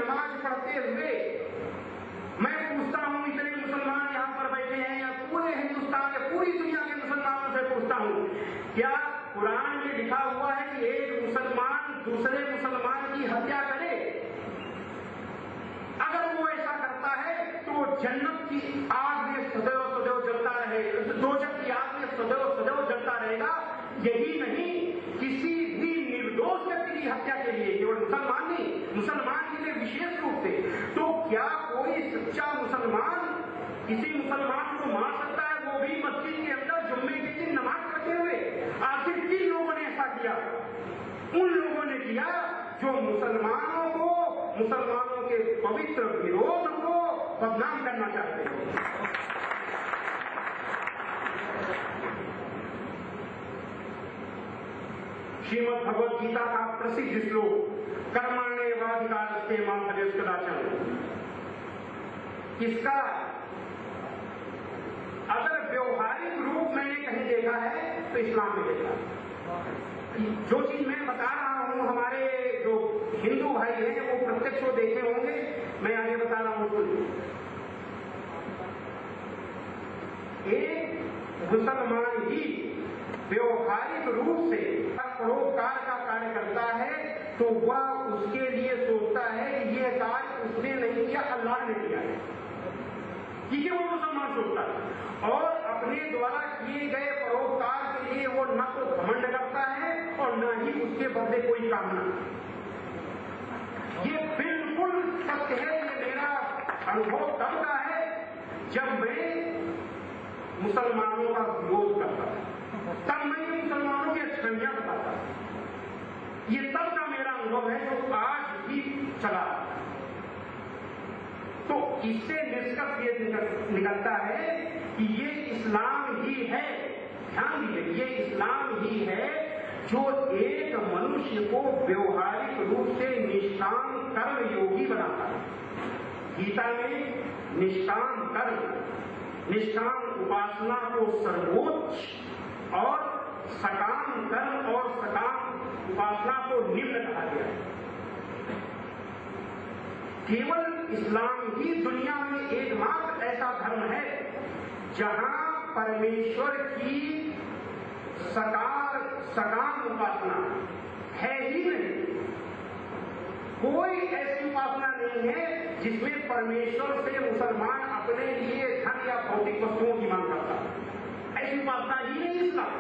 नमाज पढ़ते हुए मैं पूछता हूं, इतने मुसलमान यहाँ पर बैठे हैं या पूरे हिंदुस्तान या पूरी दुनिया के मुसलमानों से पूछता हूं, क्या कुरान में लिखा हुआ है कि एक मुसलमान दूसरे मुसलमान की हत्या करे? अगर वो ऐसा करता है तो वो जन्नत की आग में सदैव सदैव जलता रहेगा, दोजख की आग में सदैव सदैव जलता रहेगा। यही नहीं, किसी भी निर्दोष व्यक्ति की हत्या के लिए, केवल मुसलमान नहीं, मुसलमान के लिए विशेष रूप से, तो क्या कोई सच्चा मुसलमान किसी मुसलमान को मार सकता है, वो भी मस्जिद के अंदर जुम्मे के दिन नमाज पढ़ते हुए? आखिर किन लोगों ने ऐसा किया? उन लोगों ने किया जो मुसलमानों को, मुसलमानों के पवित्र विरोध को बदनाम करना चाहते हैं। श्रीमद् भगवद गीता का प्रसिद्ध श्लोक कर्मण्येवाधिकारस्ते मा फलेषु कदाचन, इसका अगर व्यवहारिक रूप मैंने कहीं देखा है तो इस्लाम में देखा है। जो चीज मैं बता रहा हूं हमारे जो हिंदू भाई हैं वो प्रत्यक्ष वो देखे होंगे, मैं आगे बता रहा हूं। एक मुसलमान ही व्यवहारिक रूप से परोपकार का कार्य करता है तो वह उसके लिए सोचता है कि यह कार्य उसने नहीं किया, अल्लाह ने किया है, ठीक है, वो मुसलमान सोचता है। और अपने द्वारा किए गए परोपकार के लिए वो न तो घमंड करता है और न ही उसके बदले कोई कामना। ये बिल्कुल सत्य है। ये मेरा अनुभव तब का है जब मैं मुसलमानों का विरोध करता था, तब मैं ये मुसलमानों की अच्छाइयां बताता था। ये तब का मेरा अनुभव है जो आज भी चला। तो इससे निष्कर्ष ये निकलता है कि ये इस्लाम ही है, ध्यान दीजिए, ये इस्लाम ही है जो एक मनुष्य को व्यवहारिक रूप से निष्काम कर्म योगी बनाता है। गीता में निष्काम कर्म, निष्काम उपासना को सर्वोच्च और सकाम कर्म और सकाम उपासना को निम्न कहा गया है। केवल इस्लाम ही दुनिया में एकमात्र ऐसा धर्म है जहां परमेश्वर की सकाम उपासना है ही नहीं। कोई ऐसी उपासना नहीं है जिसमें परमेश्वर से मुसलमान अपने लिए धन या भौतिक वस्तुओं की मांग करता है। ऐसी उपासना ही नहीं इस्लाम,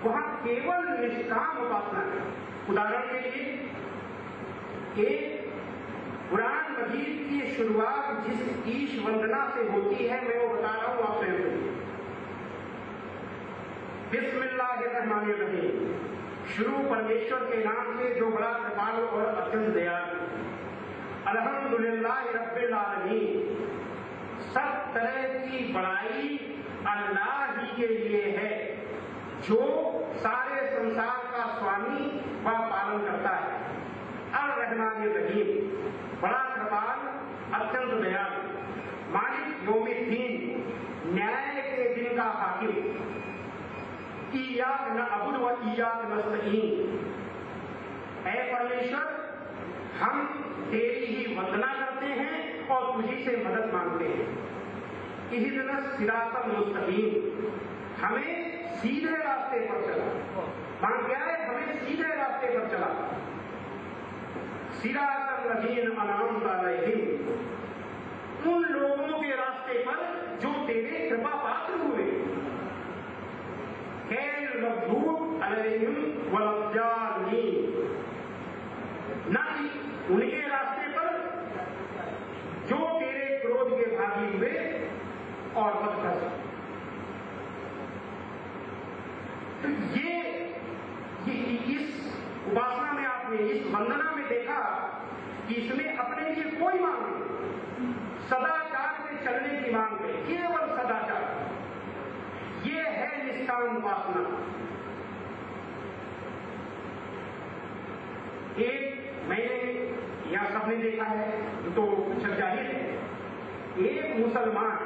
वहां केवल निष्काम उपासना है। उदाहरण के लिए एक कुरान मजीद की शुरुआत जिस ईश वंदना से होती है मैं वो बता रहा हूं आप स्वयं सुनिए। बिस्मिल्लाहिर्रहमानिर्रहीम, शुरू परमेश्वर के नाम से जो बड़ा कृपालु और अत्यंत दयालु। अल्हम्दुलिल्लाह रब्बिल आलमीन, सब तरह की बड़ाई अल्लाह ही के लिए है जो सारे संसार का स्वामी व पालन करता है। अर्रहमानिर्रहीम, बड़ा कृपाल अत्यंत दयालु। मालिक यौमिद्दीन, न्याय के दिन का हाकिम। इय्याक नअबुदु व इय्याक नस्तईन, ऐ परमेश्वर हम तेरी ही वंदना करते हैं और तुझी से मदद मांगते हैं। इहदिना सिरातल मुस्तकीम, हमें सीधे रास्ते पर चला। मांग क्या है? हमें सीधे रास्ते पर चला। सिरातल लजीन अनअमता अलैहिम, उन लोगों के रास्ते पर जो तेरे कृपा पात्र हुए। गैर मग़दूब अलैहिम वलद्दालीन, न कि उनके रास्ते पर जो तेरे क्रोध के भागी हुए और बदतर। तो ये इस उपासना में आपने, इस वंदना में देखा कि इसमें अपने लिए कोई मांग नहीं, सदाचार में चलने की मांग है, केवल सदाचार। ये है निष्काम उपासना। एक मैंने यहां सबने देखा है तो कुछ जाहिर है, एक मुसलमान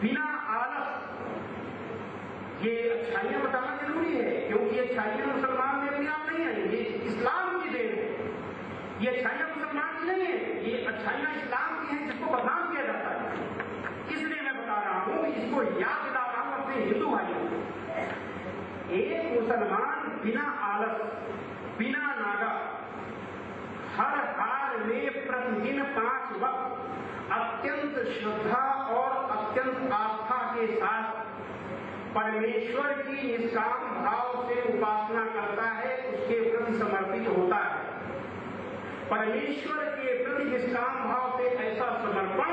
बिना आलस, ये अच्छाइयां बताना जरूरी है क्योंकि ये अच्छाइयां मुसलमान में अपने आप नहीं आई, ये इस्लाम की देन है। ये अच्छाइयां मुसलमान की नहीं है। में प्रतिदिन 5 वक्त अत्यंत श्रद्धा और अत्यंत आस्था के साथ परमेश्वर की निष्काम भाव से उपासना करता है, उसके प्रति समर्पित होता है। परमेश्वर के प्रति निष्काम भाव से ऐसा समर्पण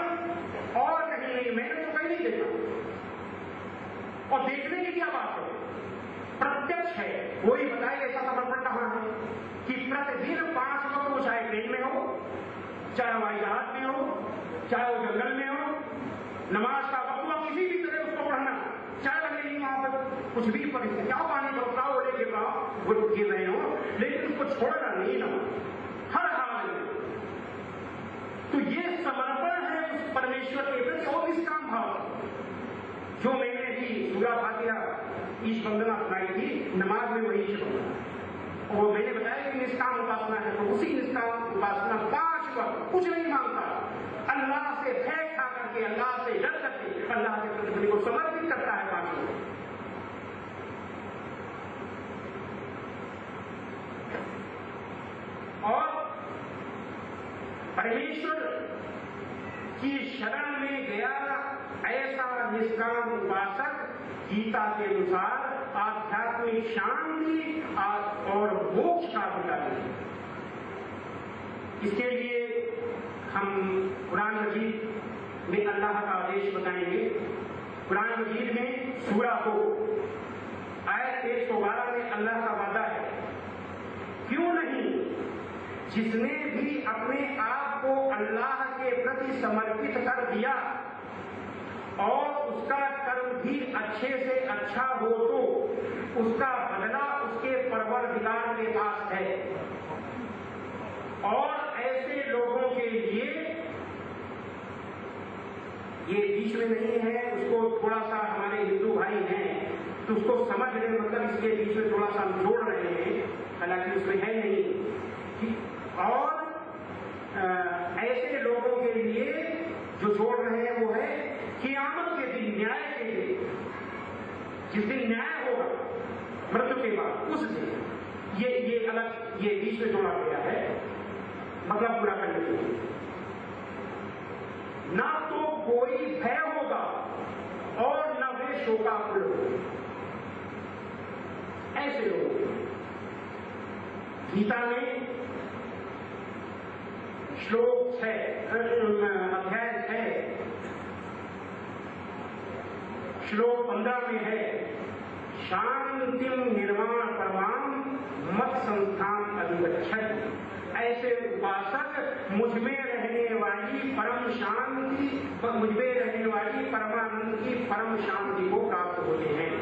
और कहीं नहीं, मैंने तो कहीं नहीं देखा। और देखने की क्या बात है, प्रत्यक्ष है। कोई बताए ऐसा समर्पण कहां है कि प्रतिदिन 5 वक्त, वो चाहे ट्रेन में हो, चाहे हवाई जहाज में हो, चाहे वो जंगल में हो, नमाज का वक्त हुआ किसी भी तरह उसको पढ़ना, चाहे लगे नहीं वहां पर कुछ भी परिस्थिति, क्या पानी बरसाओ, बोले गिर रहे हो, लेकिन उसको छोड़ना नहीं ना, हर हाल में। तो ये समर्पण है उस परमेश्वर के प्रति और निष्काम भाव, जो मैंने भी सूरा फातिहा ईश वंदना सुनाई थी, नमाज में वही ईश वंदना, और मैंने बताया कि निष्काम उपासना है, तो उसी निष्काम उपासना 5 वक्त कुछ नहीं मांगता, अल्लाह से भय खा करके, अल्लाह से डर करके, अल्लाह के प्रति को समर्पित करता है 5 वक्त। और परमेश्वर की शरण में गया ऐसा निष्काम उपासक गीता के अनुसार आध्यात्मिक शांति और मोक्ष का अधिकारी है। इसके लिए हम कुरान मजीद में अल्लाह का आदेश बताएंगे। कुरान मजीद में सूरा 2 आयत 112 में अल्लाह का वादा है, क्यों नहीं जिसने भी अपने आप को अल्लाह के प्रति समर्पित कर दिया और उसका कर्म भी अच्छे से अच्छा हो तो उसका बदला उसके परवरदिगार के पास है। और ऐसे लोगों के लिए, ये बीच में नहीं है, उसको थोड़ा सा हमारे हिंदू भाई हैं तो उसको समझ रहे, मतलब इसके बीच में थोड़ा सा हम जोड़ रहे हैं, हालांकि उसमें है नहीं। और ऐसे लोगों के लिए जो जोड़ रहे हैं वो है क़यामत के दिन, न्याय के दिन, जिस दिन न्याय होगा मृत्यु के बाद, उस दिन ये अलग, ये बीच में जोड़ा गया है, मतलब पूरा करने के लिए। ना तो कोई भय होगा और न वे शोकाकुल होंगे। ऐसे लोग गीता में श्लोक 6 अध्याय 6 श्लोक 15 में है, शांतिम निर्वाण परमाम मत संस्थान अधिगच्छति। ऐसे उपासक मुझ में रहने वाली परम शांति, मुझ में रहने वाली परमानंद की परम शांति को प्राप्त होते हैं।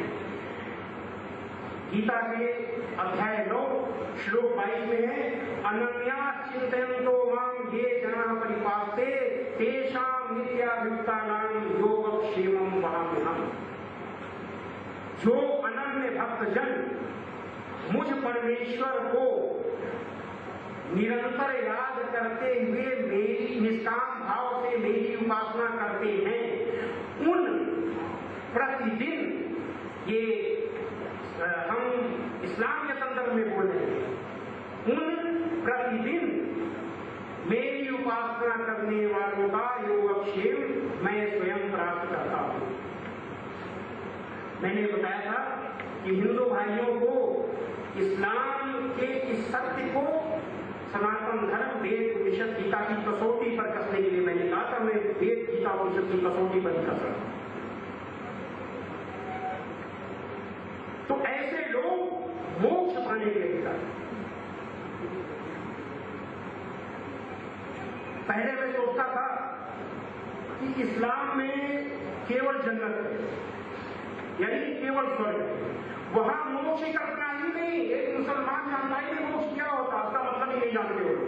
गीता के अध्याय 9 श्लोक 22 में है, अनन्या चिंतयन्तो मां ये जना परिपास्ते तेषां नित्याभियुक्तानां योगक्षेमं वहाम्यहम्। जो अनन्य भक्तजन मुझ परमेश्वर को निरंतर याद करते हुए मेरी निष्काम भाव से मेरी उपासना करते हैं, उन प्रतिदिन, ये हम इस्लाम के संदर्भ में बोल रहे हैं, उन प्रतिदिन मेरी उपासना करने वालों का योगक्षेम मैं स्वयं प्राप्त करता हूं। मैंने बताया था कि हिंदू भाइयों को इस्लाम के इस सत्य को सनातन धर्म वेद उपनिषद गीता की कसौटी पर कसने के लिए मैंने कहा था, मैं वेद गीता उपनिषद की कसौटी पर कस रहा हूं। तो ऐसे लोग मोक्ष पाने के लिए, पहले मैं सोचता था कि इस्लाम में केवल जन्नत है, यानी कि केवल स्वर्ग, वहां मोक्ष की कल्पना ही नहीं। एक मुसलमान जानता ही नहीं मोक्ष क्या होता, उसका मतलब ही नहीं जानते हो।